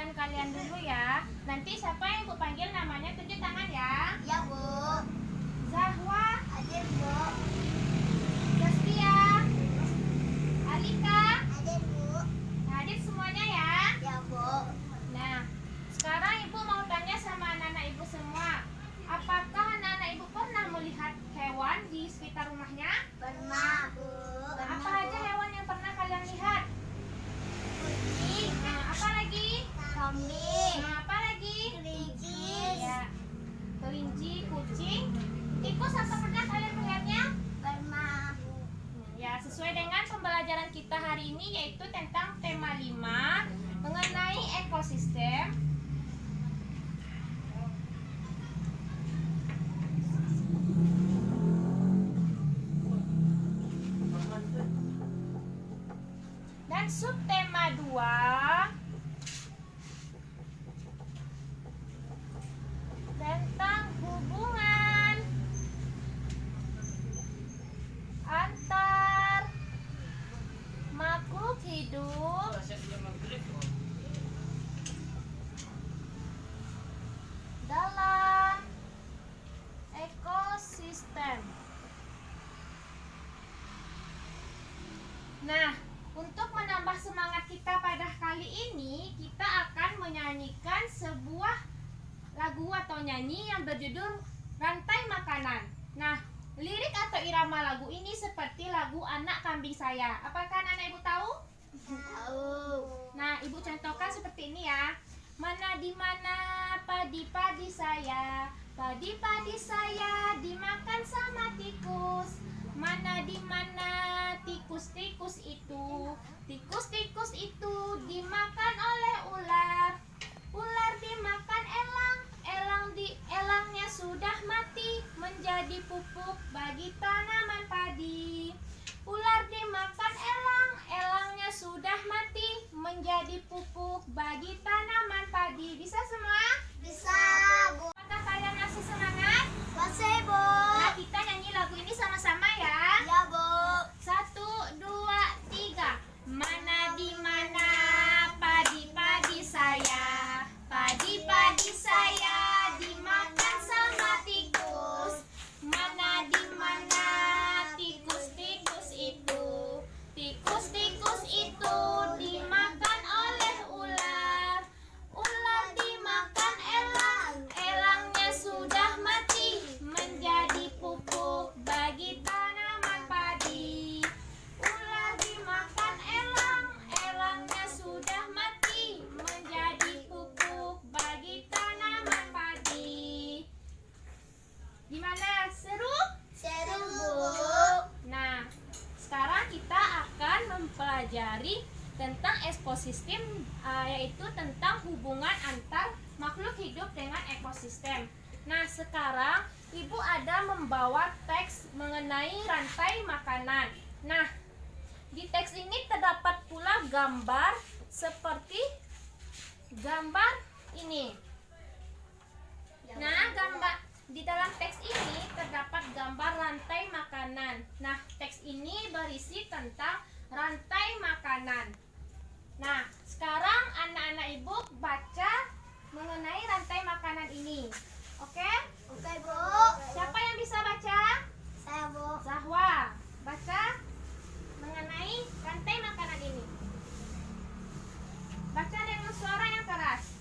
tangan kalian dulu ya. Nanti siapa yang Ibu panggil namanya tunjuk tangan ya. Ya, Bu. Zahwa, Hadir, Bu. Zaskia, Alika, Hadir, Bu. hadir semuanya ya. Ya, Bu. Nah, sekarang Ibu mau tanya sama anak-anak Ibu semua. Apakah anak-anak Ibu pernah melihat hewan di sekitar rumahnya? Pernah, Bu. Nah, apa aja hewan yang pernah kalian lihat? Kucing, Nah, apa lagi? kambing, Nah, apa lagi? kelinci, Ya, kelinci, kucing, tikus, apa pernah kalian melihatnya? pernah. Ya, sesuai dengan pembelajaran kita hari ini yaitu tentang tema 5 mengenai ekosistem. Dan subtema 2 tentang hubungan antar makhluk hidup dalam ekosistem. Nah, untuk menambah semangat kita pada kali ini, kita akan menyanyikan sebuah lagu atau nyanyi yang berjudul Rantai Makanan. Nah, lirik atau irama lagu ini seperti lagu Anak Kambing Saya. Apakah anak Ibu tahu? Tahu. Nah, Ibu contohkan seperti ini ya. Mana di mana padi-padi saya, padi-padi saya dimakan sama tikus. Mana di mana tikus-tikus itu, tikus-tikus itu dimakan oleh ular. Ular dimakan elang, elangnya sudah mati menjadi pupuk bagi tanaman padi. Ular dimakan elang, elangnya sudah mati menjadi pupuk bagi tanaman padi. Bisa semua? Bisa, Bu. Apakah kalian masih semangat? Masih, Bu. Nah, kita nyanyi lagu ini sama-sama ya. Ya, Bu. 1, 2, 3. Mana di mana padi-padi saya, padi-padi saya dimakan sama tikus. Mana di mana tikus-tikus itu, tikus-tikus itu dimakan oleh ular. Ular dimakan elang, elangnya sudah mati menjadi pupuk bagi tanaman padi. Ular dimakan elang, elangnya sudah mati menjadi pupuk bagi tanaman padi. Gimana? Seru? Seru, Bu. Nah, sekarang kita akan mempelajari tentang ekosistem, yaitu tentang hubungan antar makhluk hidup dengan ekosistem. Nah, sekarang Ibu ada membawa teks mengenai rantai makanan. Nah, di teks ini terdapat pula gambar seperti gambar ini. Nah, di dalam teks ini terdapat gambar rantai makanan. Nah, teks ini berisi tentang rantai makanan. Nah, sekarang anak-anak Ibu baca mengenai rantai makanan ini. Oke? Oke, Bu. Siapa yang bisa baca? Saya, Bu. Zahwa, baca mengenai rantai makanan ini. Baca dengan suara yang keras.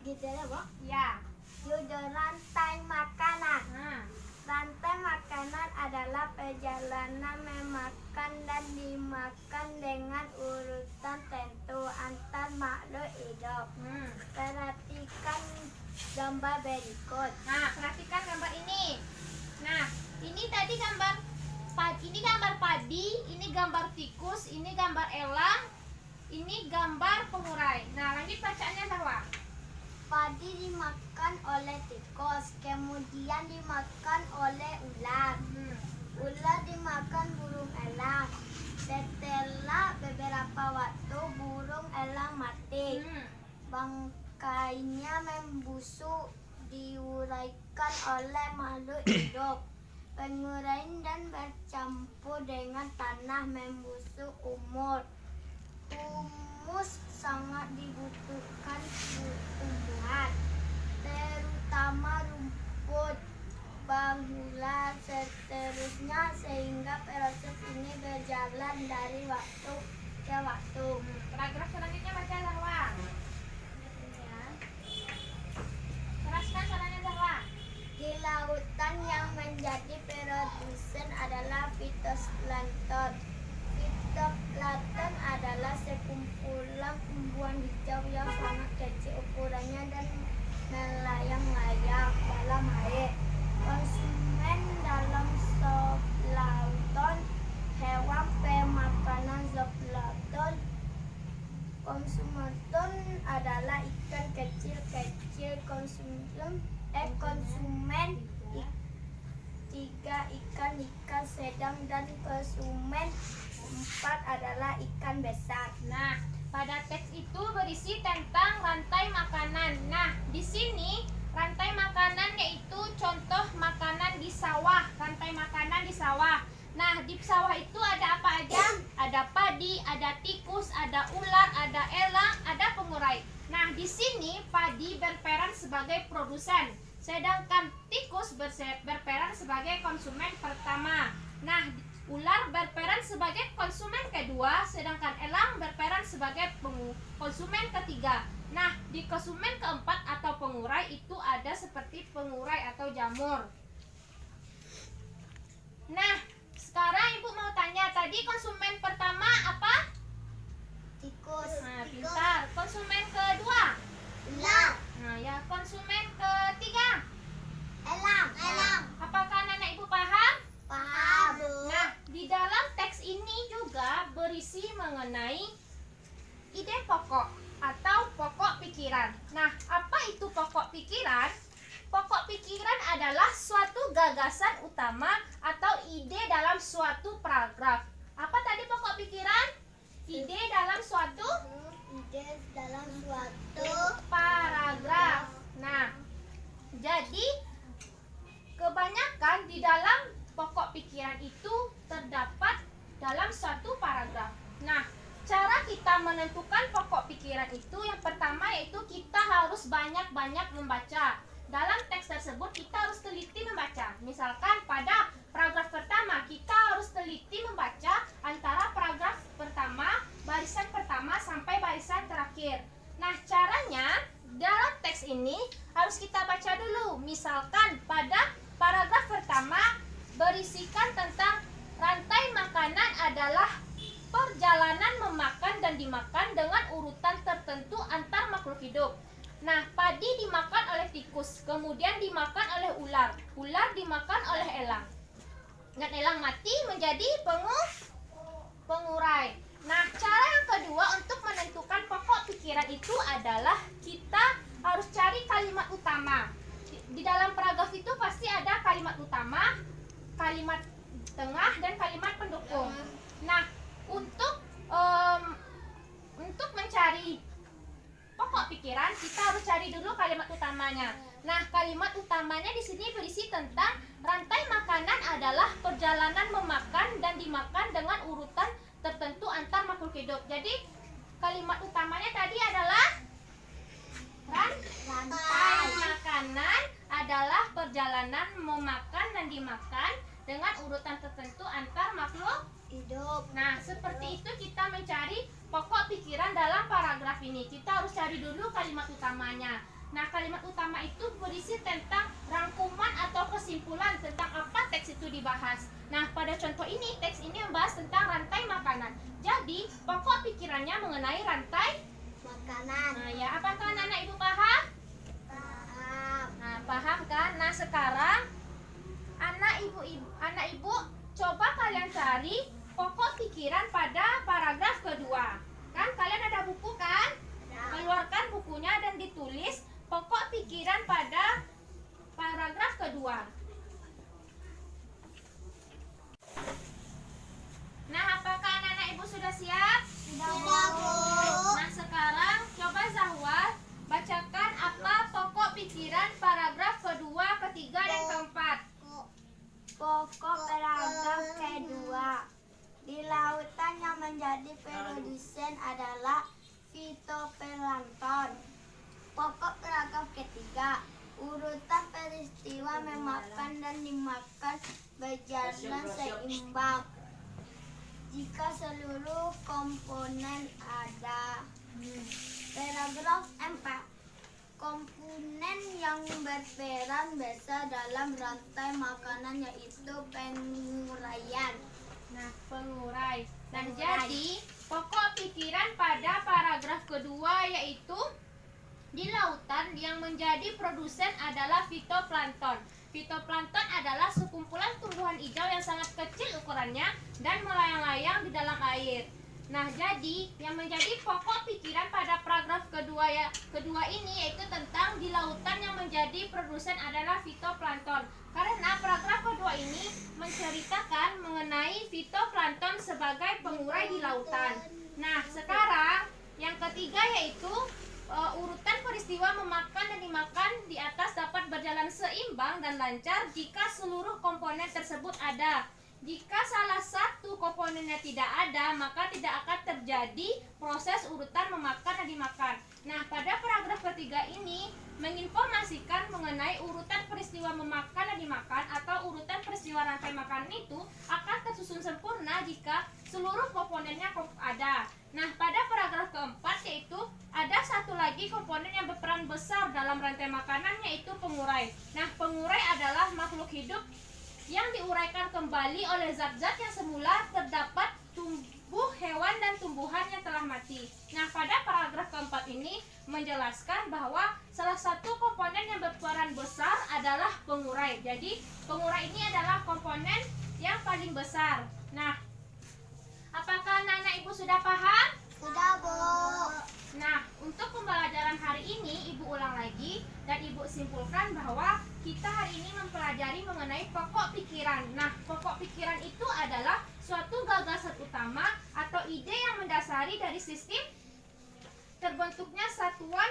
Gitu ya, Bu. Ya. Judul rantai makanan. Nah, Rantai makanan adalah perjalanan memakan dan dimakan dengan urutan tentu antar makhluk hidup. Perhatikan gambar berikut. Nah, perhatikan gambar ini. Nah, ini tadi gambar padi, ini gambar tikus, ini gambar elang, ini gambar pengurai. Nah, lanjut bacaannya Zahwa. Padi dimakan oleh tikus, kemudian dimakan oleh ular. Ular dimakan burung elang. Setelah beberapa waktu burung elang mati. Bangkainya membusuk diuraikan oleh makhluk hidup. Penguraian dan bercampur dengan tanah membusuk umur. humus sangat dibutuhkan tumbuhan, terutama rumput, bangula, seterusnya, sehingga proses ini berjalan dari waktu ke waktu. Paragraf selanjutnya baca Zahwa. Ya. Teruskan caranya Zahwa. Di lautan yang menjadi produsen adalah fitoplankton. Fitoplankton adalah sekumpulan tumbuhan hijau yang sangat kecil ukurannya dan melayang-layang dalam air. Konsumen dalam zooplankton, hewan pemakanan zooplankton. Konsumen adalah ikan kecil-kecil. Konsumen tiga, ikan sedang, dan konsumen empat adalah ikan besar. Nah, pada teks itu berisi tentang rantai makanan. Nah, di sini rantai makanan yaitu contoh makanan di sawah, rantai makanan di sawah. Nah, di sawah itu ada apa aja? Ada padi, ada tikus, ada ular, ada elang, ada pengurai. Nah, di sini padi berperan sebagai produsen, sedangkan tikus berperan sebagai konsumen pertama. Nah, ular berperan sebagai konsumen kedua, sedangkan elang berperan sebagai konsumen ketiga. Nah, di konsumen keempat atau pengurai itu ada seperti pengurai atau jamur. Nah, sekarang Ibu mau tanya, tadi konsumen pertama apa? Tikus. Nah, pintar. Konsumen kedua? Ular. Nah, ya, konsumen ketiga? Elang. Apakah anak Ibu paham? Paham. Nah, di dalam teks ini juga berisi mengenai ide pokok atau pokok pikiran. Nah, apa itu pokok pikiran? Pokok pikiran adalah suatu gagasan utama atau ide dalam suatu paragraf. Apa tadi pokok pikiran? Ide dalam suatu Ide dalam suatu paragraf. Nah, jadi kebanyakan di dalam pokok pikiran itu terdapat dalam suatu paragraf. Nah, cara kita menentukan pokok pikiran itu yang pertama yaitu kita harus banyak-banyak membaca. Dalam teks tersebut kita harus teliti membaca. Misalkan pada paragraf pertama kita harus teliti membaca antara paragraf pertama, barisan pertama sampai barisan terakhir. Nah, caranya dalam teks ini harus kita baca dulu. Misalkan pada paragraf pertama berisikan tentang rantai makanan adalah perjalanan memakan dan dimakan dengan urutan tertentu antar makhluk hidup. Nah, padi dimakan oleh tikus, kemudian dimakan oleh ular, ular dimakan oleh elang, dan elang mati menjadi pengurai. Nah, cara yang kedua untuk menentukan pokok pikiran itu adalah kita harus cari kalimat utama. Di dalam paragraf itu pasti ada kalimat utama, kalimat tengah, dan kalimat pendukung. Nah, untuk mencari pokok pikiran kita harus cari dulu kalimat utamanya. Nah, kalimat utamanya di sini berisi tentang rantai makanan adalah perjalanan memakan dan dimakan dengan urutan tertentu antar makhluk hidup. Jadi, kalimat utamanya tadi adalah rantai makanan adalah perjalanan memakan dan dimakan dengan urutan tertentu antar makhluk hidup. Nah, seperti itu kita mencari pokok pikiran dalam paragraf ini. Kita harus cari dulu kalimat utamanya. Nah, kalimat utama itu berisi tentang rangkuman atau kesimpulan tentang apa teks itu dibahas. Nah, pada contoh ini, teks ini membahas tentang rantai makanan. Jadi, pokok pikirannya mengenai rantai Makanan. Nah, ya, apakah anak Ibu paham? Paham. Nah, paham kan? Nah, sekarang anak ibu coba kalian cari pokok pikiran pada paragraf kedua. Kan kalian ada buku kan? Keluarkan bukunya dan ditulis pokok pikiran pada paragraf kedua. Nah, apakah anak-anak Ibu sudah siap? Sudah, Bu. Nah, sekarang coba Zahwa bacakan apa pokok pikiran paragraf kedua, ketiga, dan keempat. Pokok paragraf kedua. Di lautan yang menjadi produsen adalah fitoplankton. Pokok paragraf ketiga. Urutan peristiwa memakan dan dimakan berjalan seimbang jika seluruh komponen ada. Paragraf 4. Komponen yang berperan besar dalam rantai makanan yaitu penguraian. Nah, pengurai. Dan jadi pokok pikiran pada paragraf kedua yaitu di lautan yang menjadi produsen adalah fitoplankton. Fitoplankton adalah sekumpulan tumbuhan hijau yang sangat kecil ukurannya dan melayang-layang di dalam air. Nah, jadi yang menjadi pokok pikiran pada paragraf kedua ini yaitu tentang di lautan yang menjadi produsen adalah fitoplankton. Karena paragraf kedua ini menceritakan mengenai fitoplankton sebagai pengurai di lautan. Nah, sekarang yang ketiga yaitu urutan peristiwa memakan dan dimakan di atas dapat berjalan seimbang dan lancar jika seluruh komponen tersebut ada. Jika salah satu komponennya tidak ada, maka tidak akan terjadi proses urutan memakan dan dimakan. Nah, pada paragraf ketiga ini menginformasikan mengenai urutan peristiwa memakan dan dimakan atau urutan peristiwa rantai makanan itu akan tersusun sempurna jika seluruh komponennya ada. Nah, pada paragraf keempat yaitu ada satu lagi komponen yang berperan besar dalam rantai makanan yaitu pengurai. Nah, pengurai adalah makhluk hidup yang diuraikan kembali oleh zat-zat yang semula terdapat tubuh hewan dan tumbuhan yang telah mati. Nah, pada paragraf keempat ini menjelaskan bahwa salah satu komponen yang berperan besar adalah pengurai. Jadi, pengurai ini adalah komponen yang paling besar. Nah, apakah anak-anak ibu sudah paham? Sudah, Bu. Nah, untuk pembelajaran hari ini ibu ulang lagi dan ibu simpulkan bahwa kita hari ini mempelajari mengenai pokok pikiran. Nah, pokok pikiran itu adalah suatu gagasan utama atau ide yang mendasari dari sistem terbentuknya satuan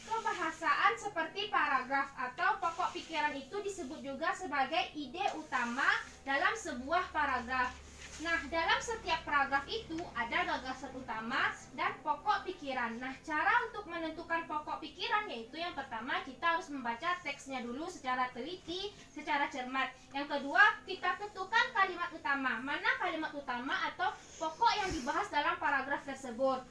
kebahasaan seperti paragraf atau pokok pikiran itu disebut juga sebagai ide utama dalam sebuah paragraf. Nah, dalam setiap paragraf itu ada gagasan utama dan pokok pikiran. Nah, cara untuk menentukan pokok pikiran yaitu yang pertama kita harus membaca teksnya dulu secara teliti, secara cermat. Yang kedua, kita tentukan kalimat utama. Mana kalimat utama atau pokok yang dibahas dalam paragraf tersebut.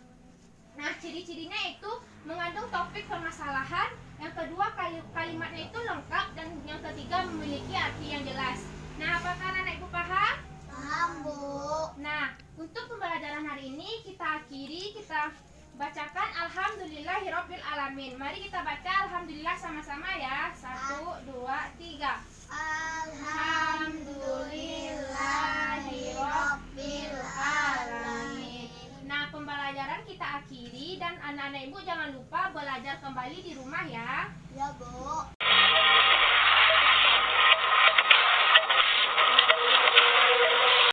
Nah, ciri-cirinya itu mengandung topik permasalahan. Yang kedua, kalimatnya itu lengkap. Dan yang ketiga, memiliki arti yang jelas. Nah, apakah anak ibu paham? Paham, Bu. Nah, untuk pembelajaran hari ini kita akhiri, kita bacakan Alhamdulillahirabbil alamin. Mari kita baca Alhamdulillah sama-sama ya. 1, 2, 3. Alhamdulillahirabbil alamin. Nah, pembelajaran kita akhiri dan anak-anak ibu jangan lupa belajar kembali di rumah ya. Ya, Bu.